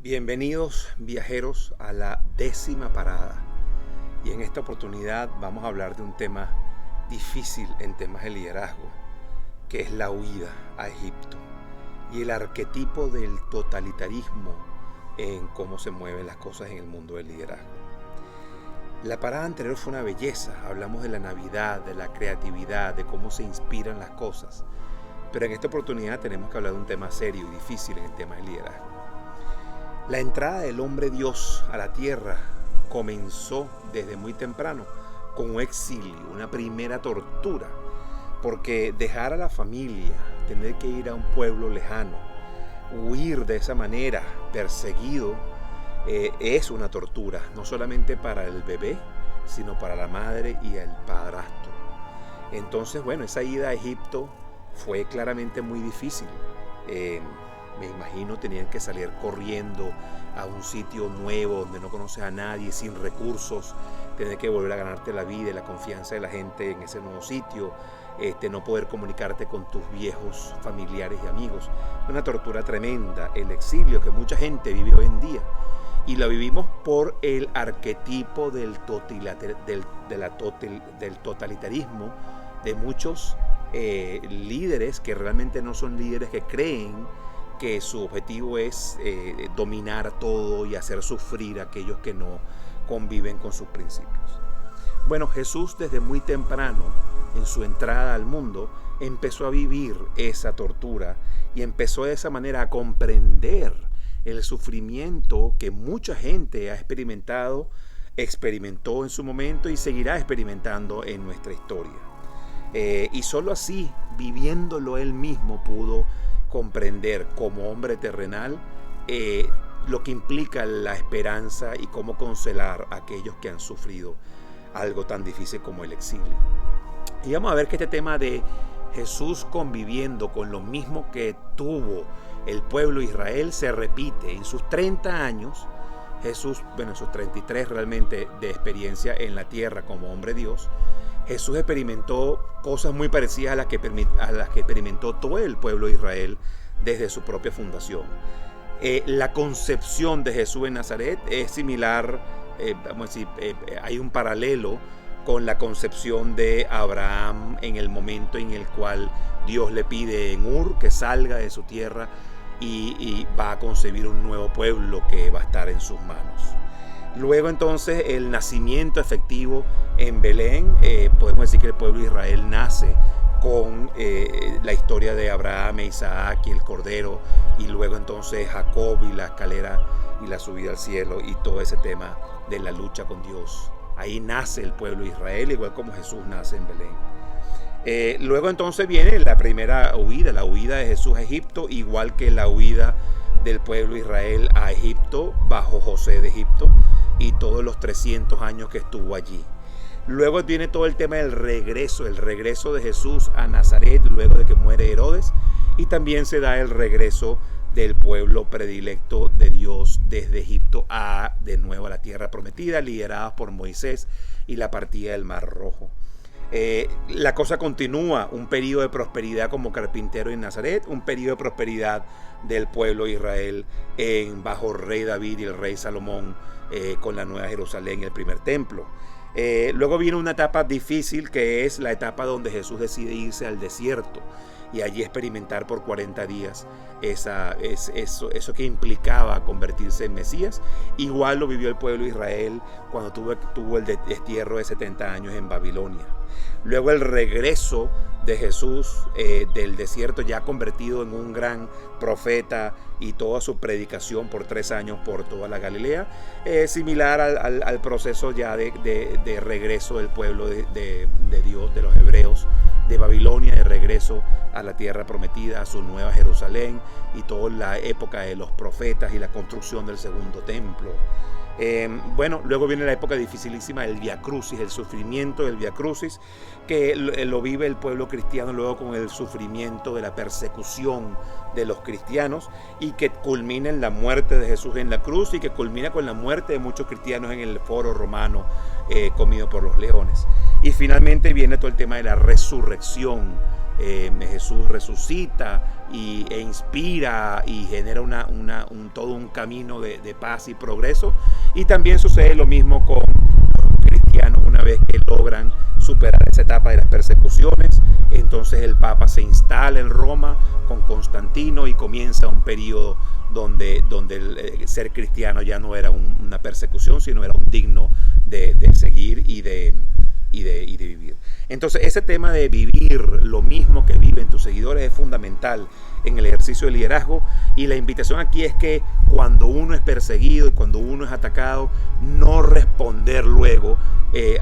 Bienvenidos viajeros a la 10ª parada, y en esta oportunidad vamos a hablar de un tema difícil en temas de liderazgo, que es la huida a Egipto y el arquetipo del totalitarismo en cómo se mueven las cosas en el mundo del liderazgo. La parada anterior fue una belleza, hablamos de la Navidad, de la creatividad, de cómo se inspiran las cosas, pero en esta oportunidad tenemos que hablar de un tema serio y difícil en el tema del liderazgo. La entrada del hombre Dios a la tierra comenzó desde muy temprano con un exilio, una primera tortura, porque dejar a la familia, tener que ir a un pueblo lejano, huir de esa manera, perseguido, es una tortura, no solamente para el bebé, sino para la madre y el padrastro. Entonces, esa ida a Egipto fue claramente muy difícil. Me imagino tenían que salir corriendo a un sitio nuevo donde no conoces a nadie, sin recursos, tener que volver a ganarte la vida y la confianza de la gente en ese nuevo sitio, no poder comunicarte con tus viejos familiares y amigos. Una tortura tremenda, el exilio que mucha gente vive hoy en día, y lo vivimos por el arquetipo del totalitarismo de muchos líderes que realmente no son líderes, que creen que su objetivo es dominar todo y hacer sufrir a aquellos que no conviven con sus principios. Jesús desde muy temprano, en su entrada al mundo, empezó a vivir esa tortura y empezó de esa manera a comprender el sufrimiento que mucha gente experimentó en su momento y seguirá experimentando en nuestra historia. Y solo así, viviéndolo él mismo, pudo comprender como hombre terrenal lo que implica la esperanza y cómo consolar a aquellos que han sufrido algo tan difícil como el exilio. Y vamos a ver que este tema de Jesús conviviendo con lo mismo que tuvo el pueblo de Israel se repite en sus 30 años. Jesús, en sus 33 realmente de experiencia en la tierra como hombre Dios, Jesús experimentó cosas muy parecidas a las que experimentó todo el pueblo de Israel desde su propia fundación. La concepción de Jesús en Nazaret es similar, hay un paralelo con la concepción de Abraham en el momento en el cual Dios le pide en Ur que salga de su tierra y va a concebir un nuevo pueblo que va a estar en sus manos. Luego entonces el nacimiento efectivo en Belén, podemos decir que el pueblo de Israel nace con la historia de Abraham e Isaac y el Cordero, y luego entonces Jacob y la escalera y la subida al cielo y todo ese tema de la lucha con Dios. Ahí nace el pueblo de Israel, igual como Jesús nace en Belén. Luego entonces viene la primera huida, la huida de Jesús a Egipto, igual que la huida del pueblo de Israel a Egipto bajo José de Egipto y todos los 300 años que estuvo allí. Luego viene todo el tema del regreso, el regreso de Jesús a Nazaret luego de que muere Herodes, y también se da el regreso del pueblo predilecto de Dios desde Egipto de nuevo a la tierra prometida, liderados por Moisés, y la partida del Mar Rojo. La cosa continúa, un periodo de prosperidad como carpintero en Nazaret, un periodo de prosperidad del pueblo de Israel bajo el rey David y el rey Salomón, con la Nueva Jerusalén y el primer templo. Luego viene una etapa difícil, que es la etapa donde Jesús decide irse al desierto y allí experimentar por 40 días eso que implicaba convertirse en Mesías. Igual lo vivió el pueblo de Israel cuando tuvo el destierro de 70 años en Babilonia. Luego el regreso de Jesús del desierto, ya convertido en un gran profeta, y toda su predicación por 3 años por toda la Galilea, similar al proceso ya de regreso del pueblo de Dios, de los hebreos, de Babilonia, de regreso a la tierra prometida, a su nueva Jerusalén, y toda la época de los profetas y la construcción del segundo templo. Luego viene la época dificilísima del Vía Crucis, el sufrimiento del Vía Crucis, que lo vive el pueblo cristiano luego con el sufrimiento de la persecución de los cristianos, y que culmina en la muerte de Jesús en la cruz, y que culmina con la muerte de muchos cristianos en el foro romano, comido por los leones. Y finalmente viene todo el tema de la resurrección. Jesús resucita e inspira y genera todo un camino de paz y progreso. Y también sucede lo mismo con los cristianos una vez que logran superar esa etapa de las persecuciones. Entonces el Papa se instala en Roma con Constantino y comienza un periodo donde el ser cristiano ya no era una persecución, sino era un digno de seguir y de vivir. Entonces ese tema de vivir lo mismo que viven tus seguidores es fundamental en el ejercicio del liderazgo, y la invitación aquí es que cuando uno es perseguido y cuando uno es atacado, no responder luego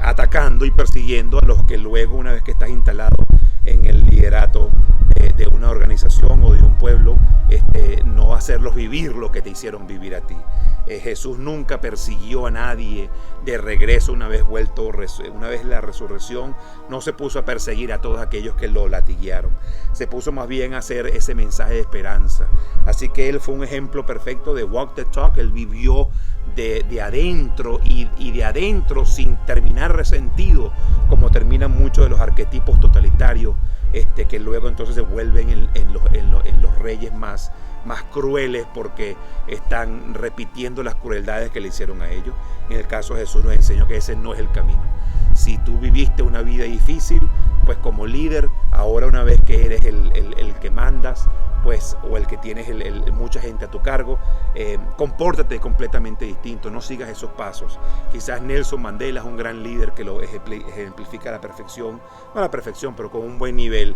atacando y persiguiendo a los que luego, una vez que estás instalado en el liderato de una organización o de un pueblo, no hacerlos vivir lo que te hicieron vivir a ti. Jesús nunca persiguió a nadie de regreso una vez la resurrección. No se puso a perseguir a todos aquellos que lo latiguearon. Se puso más bien a hacer ese mensaje de esperanza. Así que él fue un ejemplo perfecto de walk the talk. Él vivió de adentro y de adentro sin terminar resentido, como terminan muchos de los arquetipos totalitarios que luego entonces se vuelven en los reyes más crueles, porque están repitiendo las crueldades que le hicieron a ellos. En el caso de Jesús nos enseñó que ese no es el camino. Si tú viviste una vida difícil, pues como líder, ahora una vez que eres el que mandas, pues, o el que tienes mucha gente a tu cargo, compórtate completamente distinto, no sigas esos pasos. Quizás Nelson Mandela es un gran líder que lo ejemplifica a la perfección, no a la perfección, pero con un buen nivel.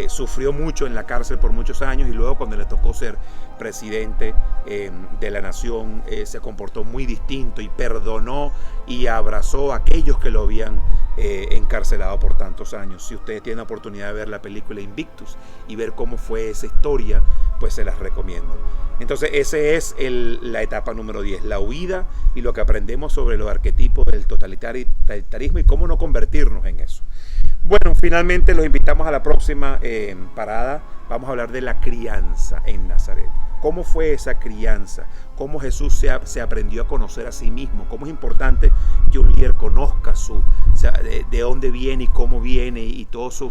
Sufrió mucho en la cárcel por muchos años, y luego cuando le tocó ser presidente de la nación, se comportó muy distinto y perdonó y abrazó a aquellos que lo habían encarcelado por tantos años. Si ustedes tienen la oportunidad de ver la película Invictus y ver cómo fue esa historia, pues se las recomiendo. Entonces esa es la etapa número 10, la huida y lo que aprendemos sobre los arquetipos del totalitarismo y cómo no convertirnos en eso. Bueno, finalmente los invitamos a la próxima parada. Vamos a hablar de la crianza en Nazaret. ¿Cómo fue esa crianza? ¿Cómo Jesús se aprendió a conocer a sí mismo? ¿Cómo es importante que un líder conozca de dónde viene y cómo viene y todo su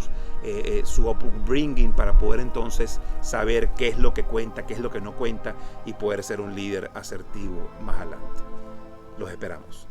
upbringing, para poder entonces saber qué es lo que cuenta, qué es lo que no cuenta, y poder ser un líder asertivo más adelante? Los esperamos.